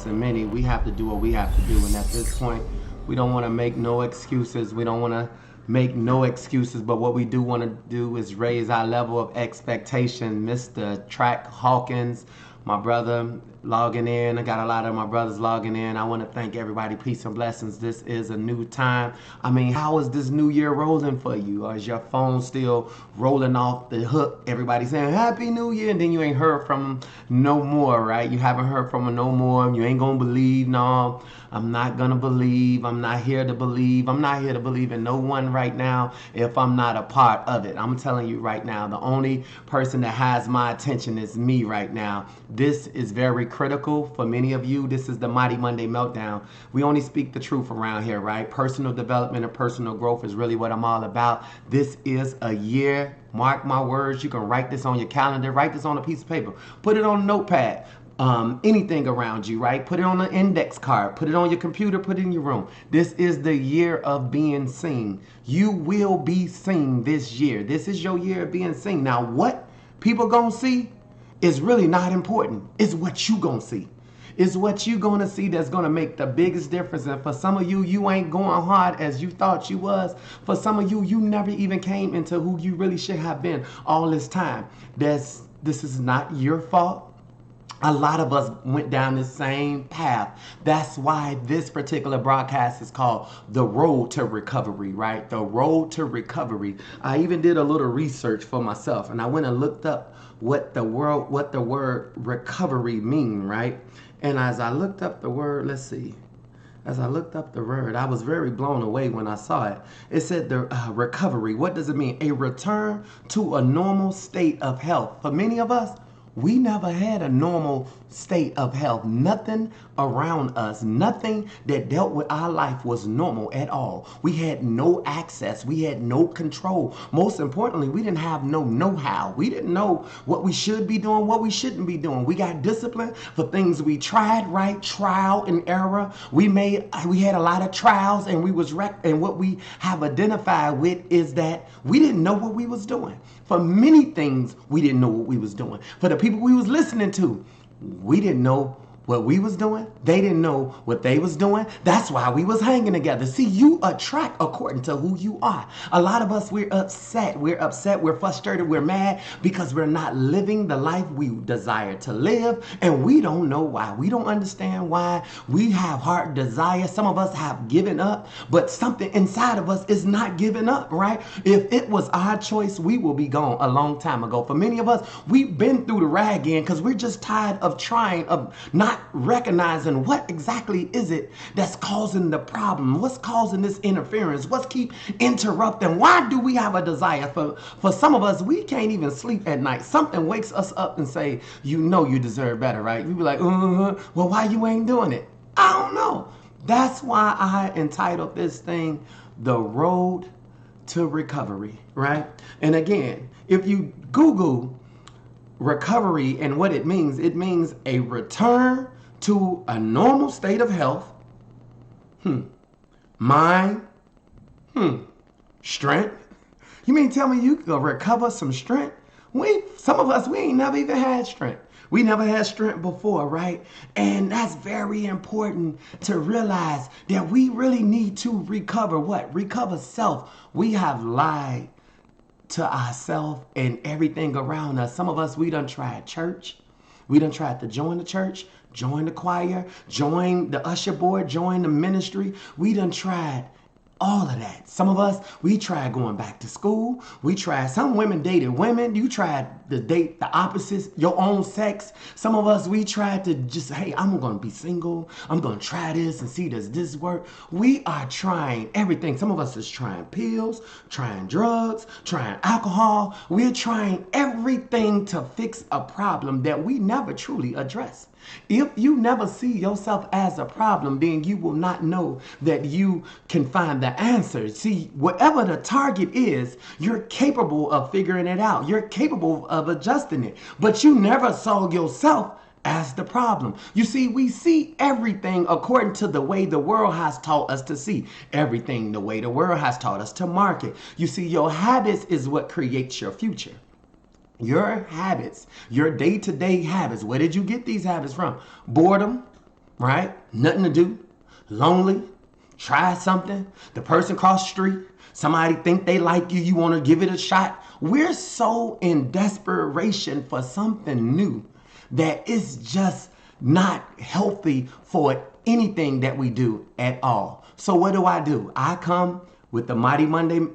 us and many, we have to do what we have to do. And at this point, we don't want to make no excuses. We don't want to make no excuses, but what we do want to do is raise our level of expectation. Mr. Track Hawkins, my brother, logging in. I got a lot of my brothers logging in. I want to thank everybody. Peace and blessings. This is a new time. I mean, how is this new year rolling for you? Or is your phone still rolling off the hook? Everybody saying Happy New Year, and then you ain't heard from no more, right? You haven't heard from them no more. You ain't gonna believe. No, I'm not gonna believe. I'm not here to believe. I'm not here to believe in no one right now if I'm not a part of it. I'm telling you right now, the only person that has my attention is me right now. This is very critical for many of you. This is the Mighty Monday Meltdown. We only speak the truth around here, right? Personal development and personal growth is really what I'm all about. This is a year. Mark my words. You can write this on your calendar. Write this on a piece of paper. Put it on a notepad. Anything around you, right? Put it on an index card. Put it on your computer. Put it in your room. This is the year of being seen. You will be seen this year. This is your year of being seen. Now, what people gonna see is really not important. It's what you gonna see. It's what you gonna see that's gonna make the biggest difference. And for some of you, you ain't going hard as you thought you was. For some of you, you never even came into who you really should have been all this time. This is not your fault. A lot of us went down the same path. That's why this particular broadcast is called The Road to Recovery, right? The Road to Recovery. I even did a little research for myself, and I went and looked up what the word recovery mean, right? And as I looked up the word, let's see. As I looked up the word, I was very blown away when I saw it. It said the recovery. What does it mean? A return to a normal state of health. For many of us, we never had a normal state of health. Nothing around us, nothing that dealt with our life was normal at all. We had no access. We had no control. Most importantly, we didn't have no know-how. We didn't know what we should be doing, what we shouldn't be doing. We got discipline for things we tried, right? Trial and error. We had a lot of trials, and and what we have identified with is that we didn't know what we was doing. For many things, we didn't know what we was doing. For the people we was listening to, we didn't know what we was doing. They didn't know what they was doing. That's why we was hanging together. See, you attract according to who you are. A lot of us, we're upset. We're frustrated. We're mad because we're not living the life we desire to live. And we don't know why. We don't understand why. We have heart desire. Some of us have given up, but something inside of us is not giving up, right? If it was our choice, we will be gone a long time ago. For many of us, we've been through the rag end because we're just tired of trying, of not recognizing what exactly is it that's causing the problem. What's causing this interference? What's keep interrupting? Why do we have a desire? For some of us, we can't even sleep at night. Something wakes us up and say, you know you deserve better, right? You be like, well, why you ain't doing it? I don't know. That's why I entitled this thing, The Road to Recovery, right? And again, if you Google recovery and what it means a return to a normal state of health, mind, strength. You mean tell me you can recover some strength? Some of us, we ain't never even had strength. We never had strength before, right? And that's very important to realize that we really need to recover what? Recover self. We have lied to ourselves and everything around us. Some of us, we done tried church. We done tried to join the church, join the choir, join the usher board, join the ministry. We done tried all of that. Some of us, we tried going back to school. Some women dated women. You tried to date the opposites, your own sex. Some of us, we tried to just, hey, I'm going to be single. I'm going to try this and see, does this work? We are trying everything. Some of us is trying pills, trying drugs, trying alcohol. We're trying everything to fix a problem that we never truly address. If you never see yourself as a problem, then you will not know that you can find the answer. See, whatever the target is, you're capable of figuring it out. You're capable of adjusting it. But you never saw yourself as the problem. You see, we see everything according to the way the world has taught us to see everything, the way the world has taught us to market. You see, your habits is what creates your future. Your habits, your day-to-day habits. Where did you get these habits from? Boredom, right? Nothing to do, lonely, try something, the person cross the street, somebody think they like you, you want to give it a shot. We're so in desperation for something new that it's just not healthy for anything that we do at all. So what do? I come with the Mighty Monday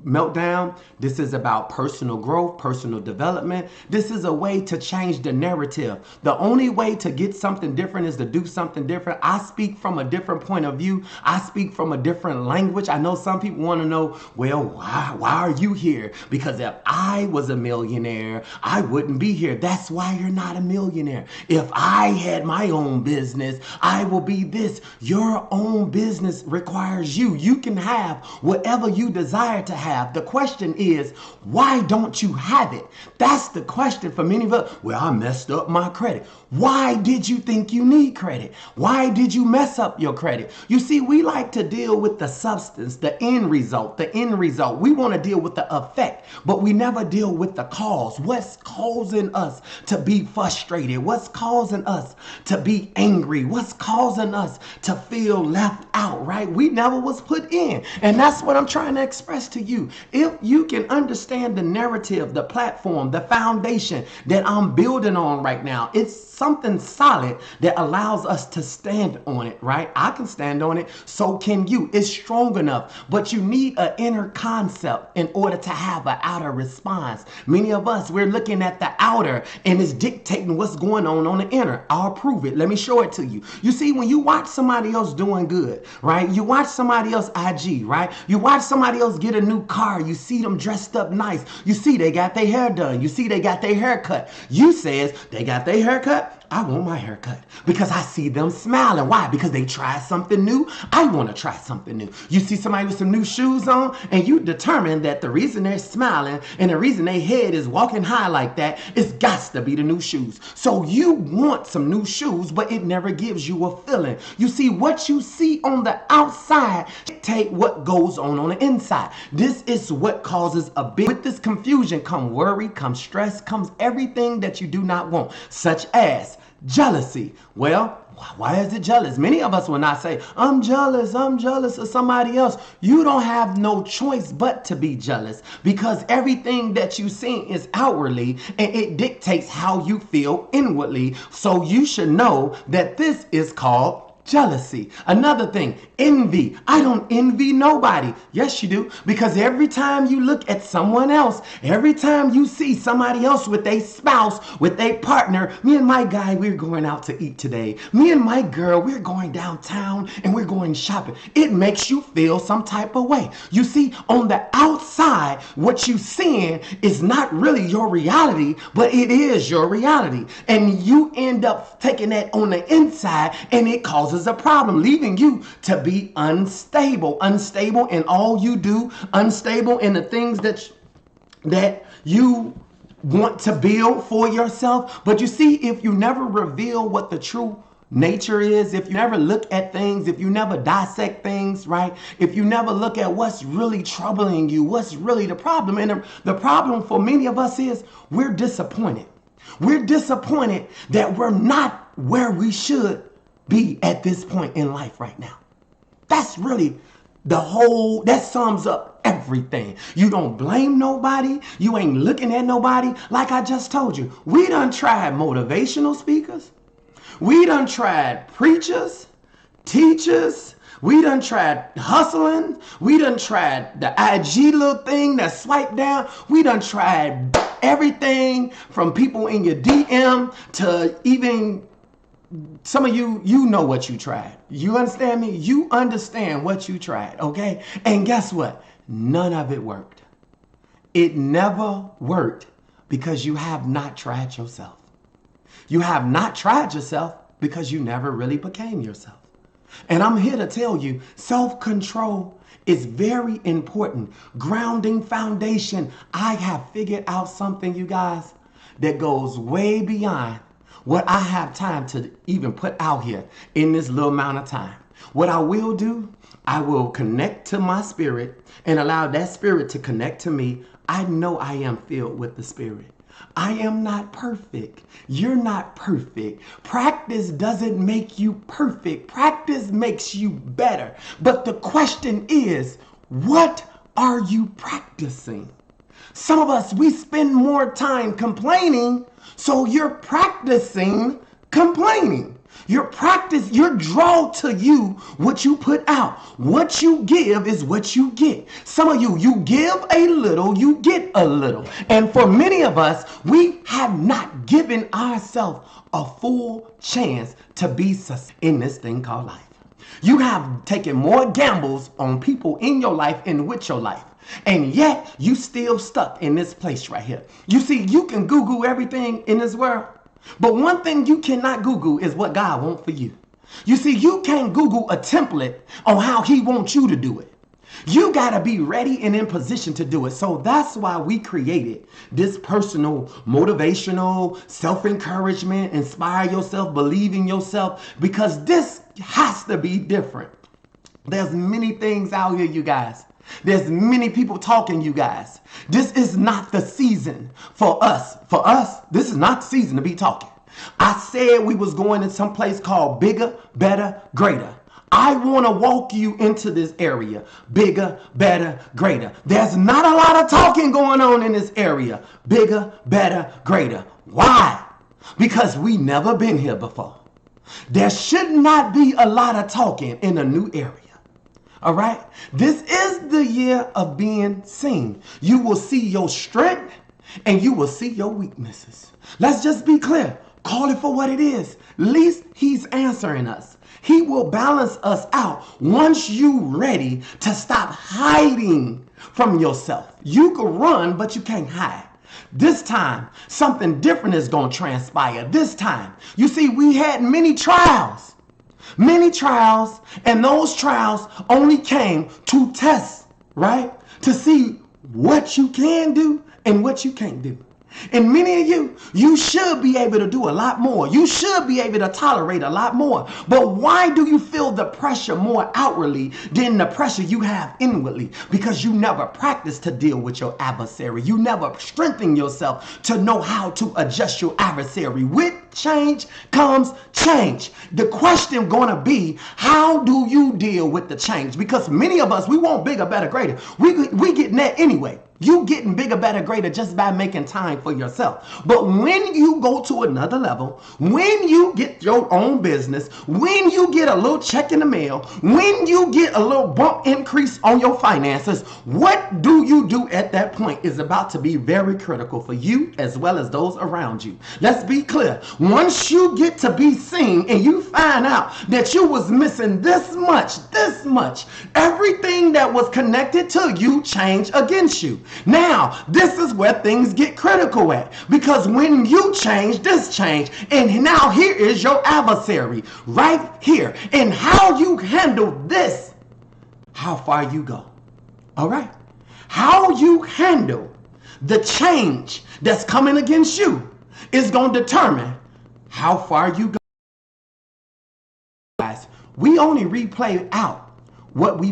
Meltdown. This is about personal growth, personal development. This is a way to change the narrative. The only way to get something different is to do something different. I speak from a different point of view. I speak from a different language. I know some people want to know, well, why are you here? Because if I was a millionaire, I wouldn't be here. That's why you're not a millionaire. If I had my own business, I will be this. Your own business requires you. You can have whatever you desire to have. The question is, why don't you have it? That's the question for many of us. Well, I messed up my credit. Why did you think you need credit? Why did you mess up your credit? You see, we like to deal with the substance, the end result, We want to deal with the effect, but we never deal with the cause. What's causing us to be frustrated? What's causing us to be angry? What's causing us to feel left out, right? We never was put in. And that's what I'm trying to express to you. If you can understand the narrative, the platform, the foundation that I'm building on right now, it's something solid that allows us to stand on it, right? I can stand on it, so can you. It's strong enough, but you need an inner concept in order to have an outer response. Many of us, we're looking at the outer and it's dictating what's going on the inner. I'll prove it. Let me show it to you. You see, when you watch somebody else doing good, right? You watch somebody else IG, right? You watch somebody else get a new car. You see them dressed up nice. You see they got their hair done. You see they got their hair cut. You says they got their hair cut. I want my hair cut because I see them smiling. Why? Because they tried something new. I want to try something new. You see somebody with some new shoes on and you determine that the reason they're smiling and the reason their head is walking high like that is got to be the new shoes. So you want some new shoes, but it never gives you a feeling. You see, what you see on the outside dictate what goes on the inside. This is what causes a big, with this confusion come worry, comes stress, comes everything that you do not want, such as jealousy. Well, why is it jealous? Many of us will not say, I'm jealous of somebody else. You don't have no choice but to be jealous because everything that you see is outwardly and it dictates how you feel inwardly. So you should know that this is called jealousy. Another thing, envy. I don't envy nobody. Yes, you do. Because every time you look at someone else, every time you see somebody else with a spouse, with a partner, me and my guy, we're going out to eat today. Me and my girl, we're going downtown and we're going shopping. It makes you feel some type of way. You see, on the outside, what you seeing is not really your reality, but it is your reality. And you end up taking that on the inside and it causes a problem, leaving you to be unstable in all you do, unstable in the things that you want to build for yourself. But you see, if you never reveal what the true nature is, if you never look at things, if you never dissect things, right? If you never look at what's really troubling you, what's really the problem. And the problem for many of us is we're disappointed. We're disappointed that we're not where we should be at this point in life right now. That's really that sums up everything. You don't blame nobody. You ain't looking at nobody. Like I just told you, we done tried motivational speakers. We done tried preachers, teachers. We done tried hustling. We done tried the IG little thing that swipe down. We done tried everything from people in your DM to even some of you, you know what you tried. You understand me? You understand what you tried, okay? And guess what? None of it worked. It never worked because you have not tried yourself. You have not tried yourself because you never really became yourself. And I'm here to tell you, self-control is very important. Grounding foundation. I have figured out something, you guys, that goes way beyond what I have time to even put out here in this little amount of time. What I will do, I will connect to my spirit and allow that spirit to connect to me. I know I am filled with the spirit. I am not perfect. You're not perfect. Practice doesn't make you perfect. Practice makes you better. But the question is, what are you practicing? Some of us, we spend more time complaining, so you're practicing complaining. Your draw to you what you put out. What you give is what you get. Some of you give a little, you get a little. And for many of us, we have not given ourselves a full chance to be successful in this thing called life. You have taken more gambles on people in your life and with your life. And yet you still stuck in this place right here. You see, you can Google everything in this world. But one thing you cannot Google is what God wants for you. You see, you can't Google a template on how he wants you to do it. You got to be ready and in position to do it. So that's why we created this personal, motivational, self-encouragement, inspire yourself, believe in yourself, because this has to be different. There's many things out here, you guys. There's many people talking, you guys. This is not the season for us. For us, this is not the season to be talking. I said we was going to some place called bigger, better, greater. I want to walk you into this area. Bigger, better, greater. There's not a lot of talking going on in this area. Bigger, better, greater. Why? Because we never been here before. There should not be a lot of talking in a new area. All right. This is the year of being seen. You will see your strength and you will see your weaknesses. Let's just be clear. Call it for what it is. At least he's answering us. He will balance us out once you ready to stop hiding from yourself. You can run, but you can't hide. This time, something different is going to transpire. This time, you see, we had many trials. Many trials, and those trials only came to test, right? To see what you can do and what you can't do. And many of you, you should be able to do a lot more. You should be able to tolerate a lot more. But why do you feel the pressure more outwardly than the pressure you have inwardly? Because you never practice to deal with your adversary. You never strengthen yourself to know how to adjust your adversary. With change comes change. The question going to be, how do you deal with the change? Because many of us, we want bigger, better, greater. We getting that anyway. You getting bigger, better, greater just by making time for yourself. But when you go to another level, when you get your own business, when you get a little check in the mail, when you get a little bump increase on your finances, what do you do at that point is about to be very critical for you as well as those around you. Let's be clear. Once you get to be seen and you find out that you was missing this much, everything that was connected to you changed against you. Now, this is where things get critical at, because when you change, this change, and now here is your adversary right here, and how you handle this, how far you go. All right, how you handle the change that's coming against you is going to determine how far you go. Guys, we only replay out what we